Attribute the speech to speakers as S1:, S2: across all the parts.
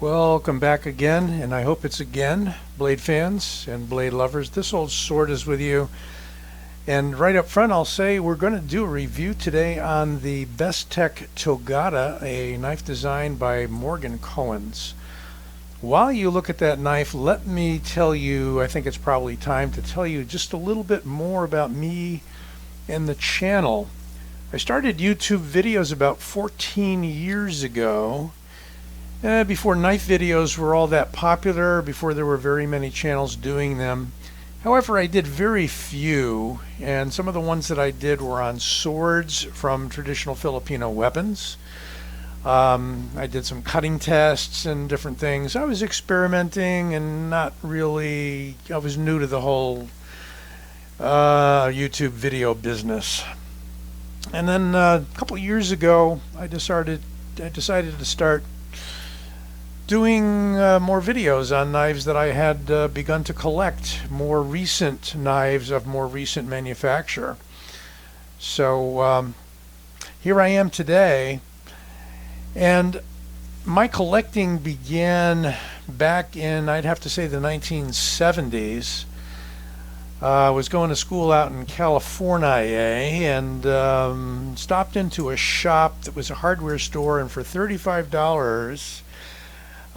S1: Welcome back again, and I hope it's again, blade fans and blade lovers. This old sword is with you. And right up front, I'll say we're going to do a review today on the Bestech Togatta, a knife designed by Morgan Koens. While you look at that knife, let me tell you, I think it's probably time to tell you just a little bit more about me and the channel. I started YouTube videos about 14 years ago. Before knife videos were all that popular, before there were very many channels doing them. However, I did very few, and some of the ones that I did were on swords from traditional Filipino weapons. I did some cutting tests and different things. I was experimenting and not really, I was new to the whole YouTube video business. And then a couple years ago, I decided to start doing more videos on knives that I had begun to collect, more recent knives of more recent manufacture. So here I am today, and my collecting began back in, I'd have to say, the 1970s. I was going to school out in California and stopped into a shop that was a hardware store, and for $35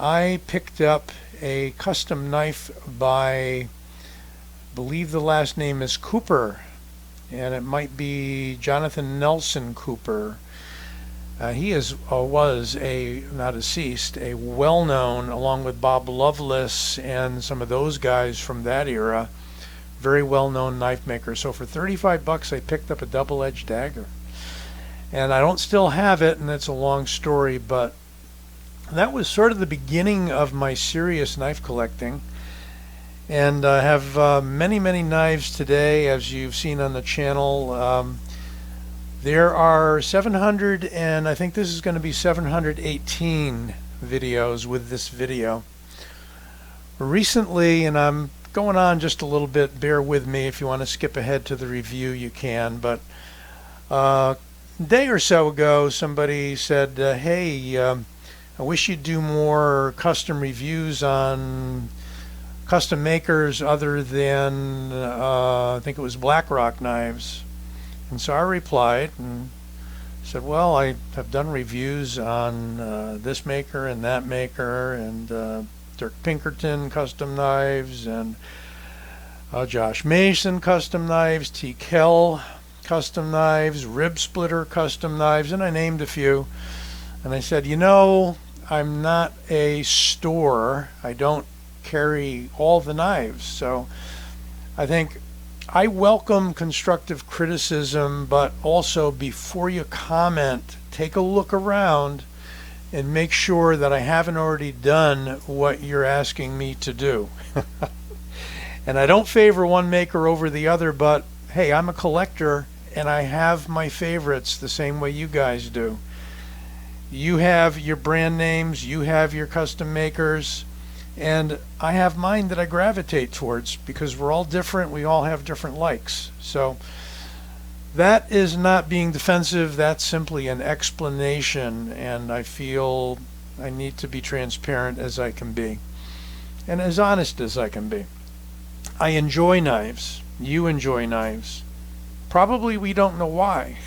S1: I picked up a custom knife by, I believe the last name is Cooper, and it might be Jonathan Nelson Cooper. He was now deceased, a well-known, along with Bob Lovelace and some of those guys from that era, very well-known knife maker. So for $35 I picked up a double-edged dagger, and I don't still have it, and it's a long story, but that was sort of the beginning of my serious knife collecting. And I have many knives today, as you've seen on the channel. There are 700, and I think this is going to be 718 videos with this video. Recently, and I'm going on just a little bit, bear with me. If you want to skip ahead to the review, you can. But a day or so ago, somebody said, hey, I wish you'd do more custom reviews on custom makers other than, I think it was BlackRock knives. And so I replied and said, well, I have done reviews on this maker and that maker, and Dirk Pinkerton custom knives, and Josh Mason custom knives, T. Kell custom knives, Rib Splitter custom knives, and I named a few. And I said, you know, I'm not a store. I don't carry all the knives. So I think I welcome constructive criticism, but also before you comment, take a look around and make sure that I haven't already done what you're asking me to do. And I don't favor one maker over the other, but hey, I'm a collector and I have my favorites the same way you guys do. You have your brand names, you have your custom makers, and I have mine that I gravitate towards because we're all different, we all have different likes. So that is not being defensive, that's simply an explanation, and I feel I need to be transparent as I can be and as honest as I can be. I enjoy knives, you enjoy knives. Probably we don't know why,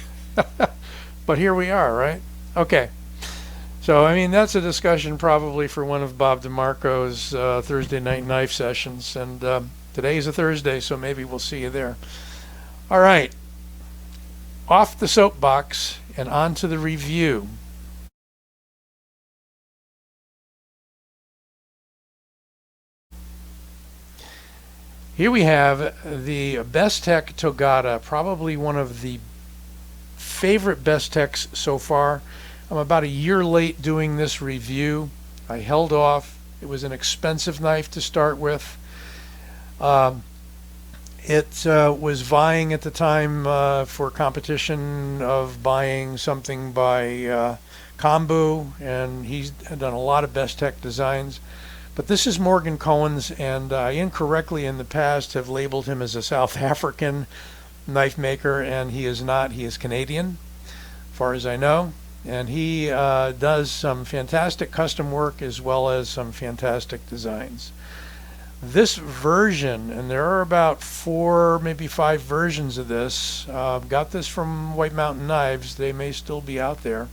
S1: but here we are, right? Okay. So, I mean, that's a discussion probably for one of Bob DeMarco's Thursday night knife sessions. And today is a Thursday, so maybe we'll see you there. All right. Off the soapbox and on to the review. Here we have the Bestech Togatta, probably one of the favorite Bestechs so far. I'm about a year late doing this review. I held off. It was an expensive knife to start with. It was vying at the time for competition of buying something by Kambu, and he's done a lot of Bestech designs. But this is Morgan Koens, and I incorrectly in the past have labeled him as a South African knife maker, and he is not. He is Canadian, as far as I know. And he does some fantastic custom work as well as some fantastic designs. This version, and there are about 4, maybe 5 versions of this, got this from White Mountain Knives. They may still be out there.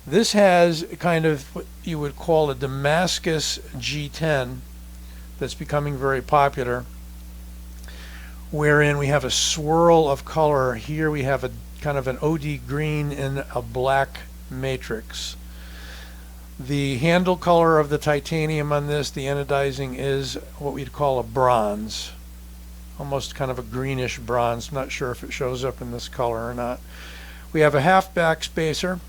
S1: This has kind of what you would call a Damascus G10 that's becoming very popular, wherein we have a swirl of color. Here we have a kind of an OD green in a black matrix. The handle color of the titanium on this, the anodizing, is what we'd call a bronze, almost kind of a greenish bronze. I'm not sure if it shows up in this color or not. We have a half back spacer.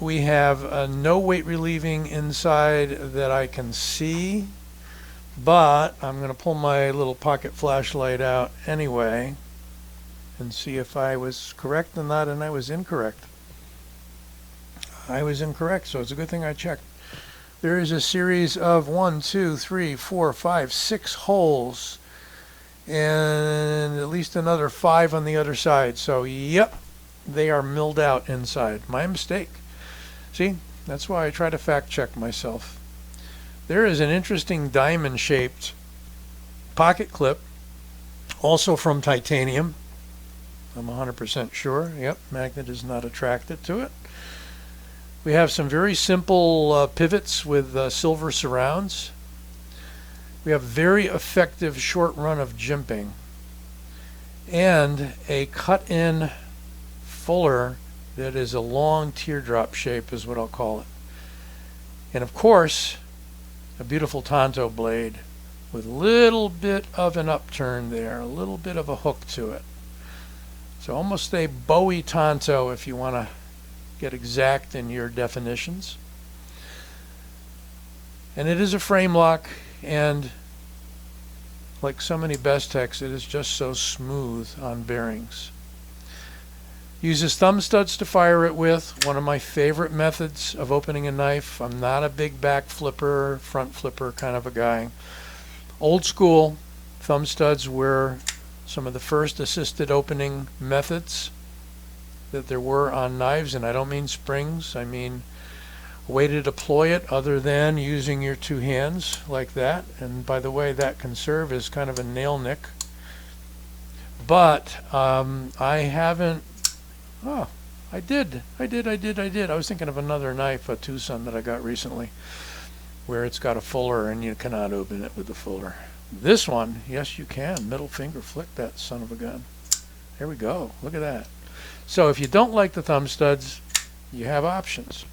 S1: We have a no weight relieving inside that I can see, but I'm going to pull my little pocket flashlight out anyway and see if I was correct or not, and I was incorrect. I was incorrect, so it's a good thing I checked. There is a series of 1, 2, 3, 4, 5, 6 holes, and at least another 5 on the other side. So, yep, they are milled out inside. My mistake. See, that's why I try to fact check myself. There is an interesting diamond-shaped pocket clip, also from titanium. I'm 100% sure. Yep, magnet is not attracted to it. We have some very simple pivots with silver surrounds. We have very effective short run of jimping. And a cut-in fuller that is a long teardrop shape is what I'll call it. And of course, a beautiful tanto blade with a little bit of an upturn there, a little bit of a hook to it. So almost a Bowie tanto if you want to get exact in your definitions. And it is a frame lock, and like so many Bestechs, it is just so smooth on bearings. Uses thumb studs to fire it with, one of my favorite methods of opening a knife. I'm not a big back flipper, front flipper kind of a guy. Old school thumb studs were some of the first assisted opening methods that there were on knives, and I don't mean springs, I mean a way to deploy it other than using your 2 hands like that. And by the way, that can serve as kind of a nail nick. But I haven't. Oh, I did. I was thinking of another knife, a Tucson that I got recently, where it's got a fuller and you cannot open it with the fuller. This one, yes you can. Middle finger flick that son of a gun. There we go. Look at that. So if you don't like the thumb studs, you have options.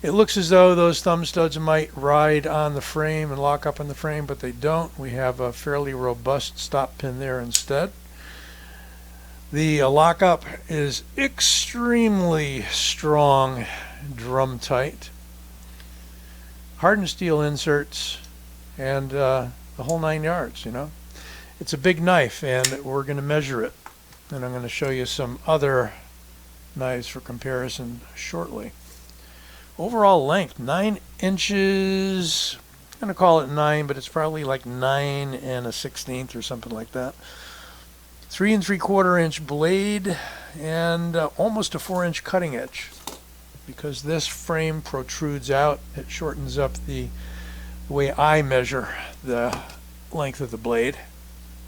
S1: It looks as though those thumb studs might ride on the frame and lock up in the frame, but they don't. We have a fairly robust stop pin there instead. The lockup is extremely strong, drum tight. Hardened steel inserts and the whole 9 yards, you know. It's a big knife, and we're going to measure it. And I'm going to show you some other knives for comparison shortly. Overall length, 9 inches. I'm going to call it 9, but it's probably like 9 1/16 or something like that. 3 3/4 inch blade, and almost a 4-inch cutting edge. Because this frame protrudes out, it shortens up the way I measure the length of the blade.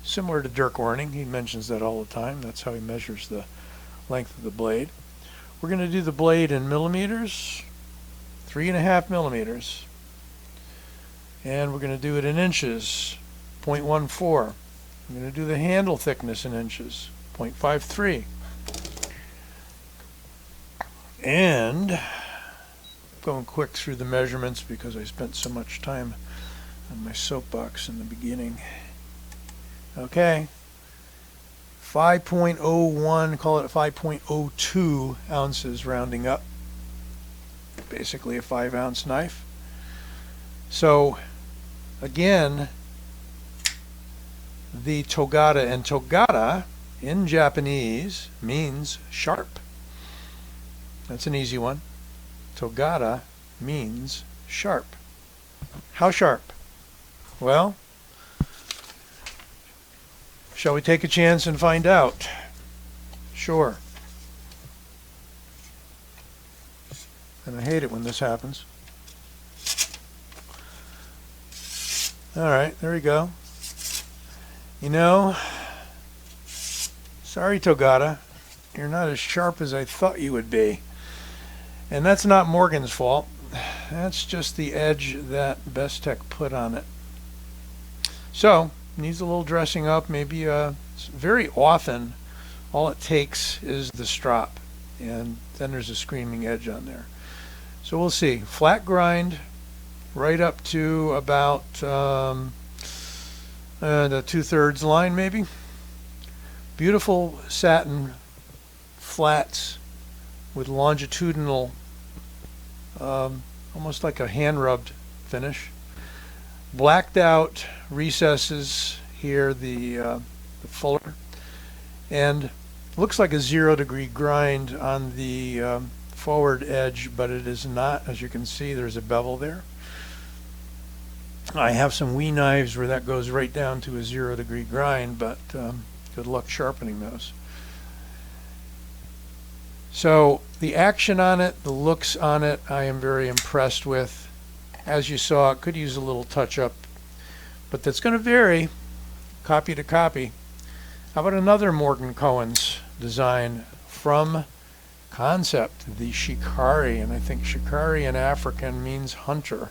S1: Similar to Dirk Warning, he mentions that all the time. That's how he measures the length of the blade. We're going to do the blade in millimeters, 3.5 millimeters. And we're going to do it in inches, 0.14. I'm going to do the handle thickness in inches, 0.53. And going quick through the measurements because I spent so much time on my soapbox in the beginning. Okay, 5.01, call it 5.02 ounces rounding up. Basically a 5-ounce knife. So again, the Togatta, and Togatta in Japanese means sharp. That's an easy one. Togatta means sharp. How sharp? Well, shall we take a chance and find out? Sure. and I hate it when this happens. Alright, there we go. You know, sorry Togatta, you're not as sharp as I thought you would be. And that's not Morgan's fault. That's just the edge that Bestech put on it. So, needs a little dressing up. Maybe very often all it takes is the strop, and then there's a screaming edge on there. So we'll see. Flat grind right up to about the 2/3 line maybe. Beautiful satin flats with longitudinal, almost like a hand-rubbed finish. Blacked out recesses here, the fuller, and looks like a 0-degree grind on the forward edge, but it is not. As you can see, there's a bevel there. I have some wee knives where that goes right down to a 0-degree grind, but good luck sharpening those. So the action on it, the looks on it, I am very impressed with. As you saw, it could use a little touch-up, but that's going to vary copy to copy. How about another Morgan Koens design from Concept, the Shikari, and I think Shikari in African means hunter.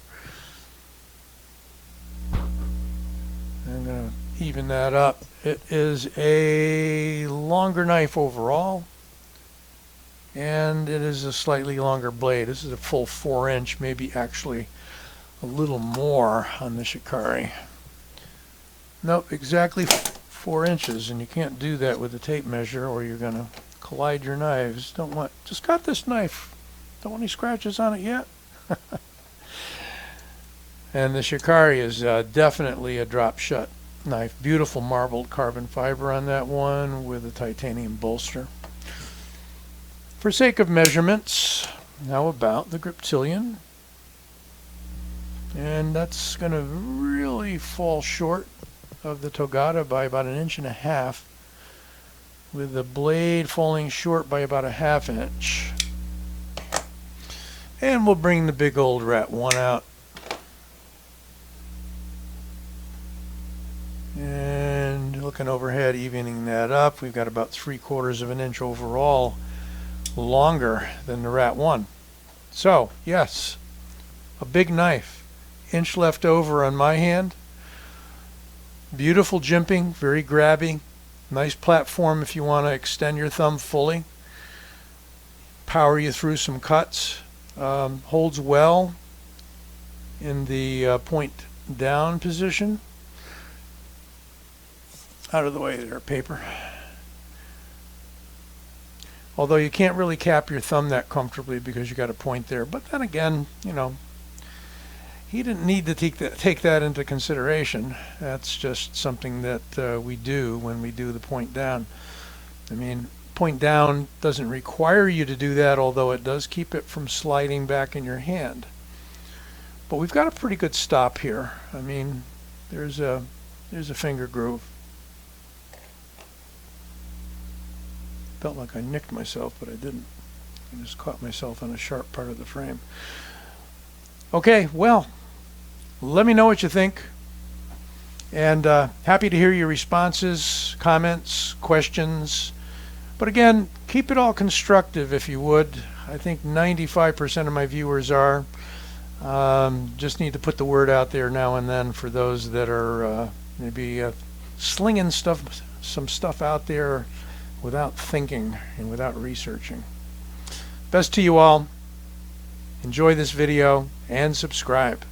S1: I'm going to even that up. It is a longer knife overall, and it is a slightly longer blade. This is a full 4-inch, maybe actually a little more on the Shikari. Nope, exactly 4 inches, and you can't do that with a tape measure or you're going to collide your knives. Just got this knife. Don't want any scratches on it yet. And the Shikari is definitely a drop shut knife. Beautiful marbled carbon fiber on that one with a titanium bolster. For sake of measurements, how about the Griptilian? And that's going to really fall short of the Togatta by about 1.5 inches, with the blade falling short by about 1/2 inch. And we'll bring the big old Rat 1 out. And looking overhead, evening that up, we've got about 3/4 of an inch overall longer than the Rat 1. So, yes, a big knife. Inch left over on my hand. Beautiful jimping, very grabby. Nice platform if you want to extend your thumb fully. Power you through some cuts. Holds well in the point down position. Out of the way there, paper. Although you can't really cap your thumb that comfortably because you got a point there. But then again, you know, he didn't need to take that into consideration. That's just something that we do when we do the point down. I mean, point down doesn't require you to do that, although it does keep it from sliding back in your hand. But we've got a pretty good stop here. I mean, there's a finger groove. Felt like I nicked myself, but I didn't. I just caught myself on a sharp part of the frame. Okay, well, let me know what you think. And happy to hear your responses, comments, questions. But again, keep it all constructive if you would. I think 95% of my viewers are. Just need to put the word out there now and then for those that are maybe slinging some stuff out there without thinking and without researching. Best to you all. Enjoy this video and subscribe.